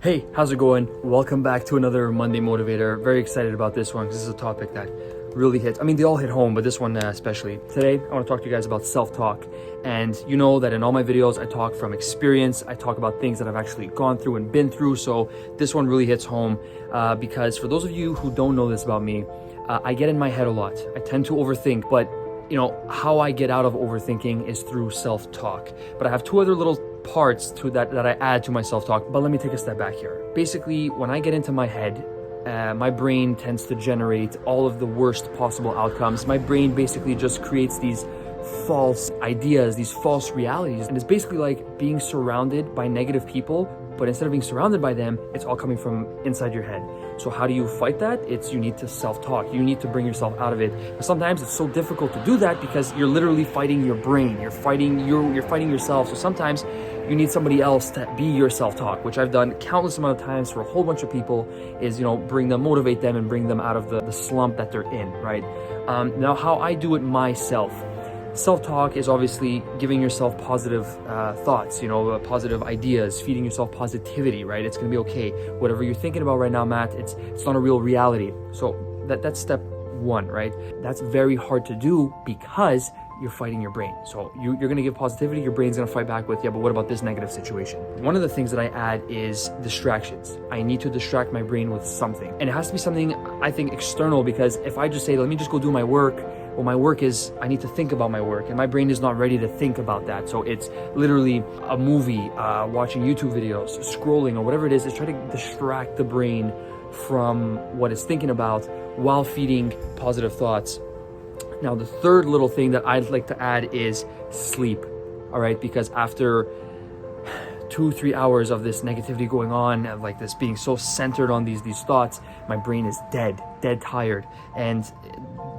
Hey, how's it going? Welcome back to another Monday Motivator. Very excited about this one because this is a topic that really hits. I mean, they all hit home, but this one especially. Today, I want to talk to you guys about self-talk. And you know that in all my videos, I talk from experience. I talk about things that I've actually gone through and been through. So this one really hits home because for those of you who don't know this about me, I get in my head a lot. I tend to overthink, but you know, how I get out of overthinking is through self-talk. But I have two other little parts to that I add to my self-talk. But let me take a step back here. Basically, when I get into my head, my brain tends to generate all of the worst possible outcomes. My brain basically just creates these false ideas, these false realities. And it's basically like being surrounded by negative people, but instead of being surrounded by them, it's all coming from inside your head. So how do you fight that? You need to self-talk. You need to bring yourself out of it. But sometimes it's so difficult to do that because you're literally fighting your brain. You're fighting yourself. So sometimes you need somebody else to be your self-talk, which I've done countless amount of times for a whole bunch of people, is, motivate them and bring them out of the slump that they're in, right? Now, how I do it myself. Self-talk is obviously giving yourself positive thoughts, positive ideas, feeding yourself positivity, right? It's gonna be okay. Whatever you're thinking about right now, Matt, it's not a real reality. So that's step one, right? That's very hard to do because you're fighting your brain. So you're gonna give positivity, your brain's gonna fight back with, yeah, but what about this negative situation? One of the things that I add is distractions. I need to distract my brain with something. And it has to be something, I think, external, because if I just say, let me just go do my work, well, my work is, I need to think about my work, and my brain is not ready to think about that. So it's literally a movie, watching YouTube videos, scrolling, or whatever it is try to distract the brain from what it's thinking about while feeding positive thoughts. Now, the third little thing that I'd like to add is sleep, all right? Because after 2-3 hours of this negativity going on, of like this being so centered on these thoughts, my brain is dead tired. And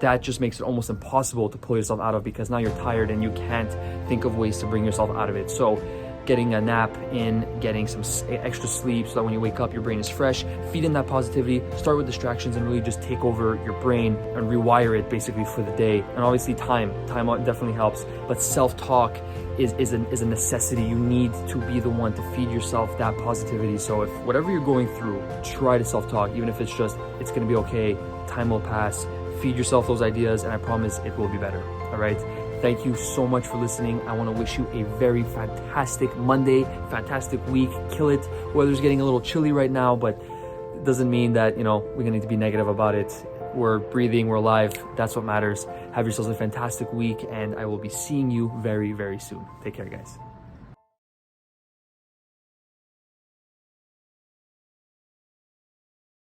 that just makes it almost impossible to pull yourself out of, because now you're tired and you can't think of ways to bring yourself out of it. So getting a nap in, getting some extra sleep so that when you wake up, your brain is fresh, feed in that positivity, start with distractions and really just take over your brain and rewire it basically for the day. And obviously time definitely helps, but self-talk is a necessity. You need to be the one to feed yourself that positivity. So if whatever you're going through, try to self-talk, even if it's just, it's gonna be okay, time will pass, feed yourself those ideas, and I promise it will be better, all right? Thank you so much for listening. I want to wish you a very fantastic Monday, fantastic week. Kill it. Weather's getting a little chilly right now, but it doesn't mean that, we're going to need to be negative about it. We're breathing, we're alive. That's what matters. Have yourselves a fantastic week, and I will be seeing you very, very soon. Take care, guys.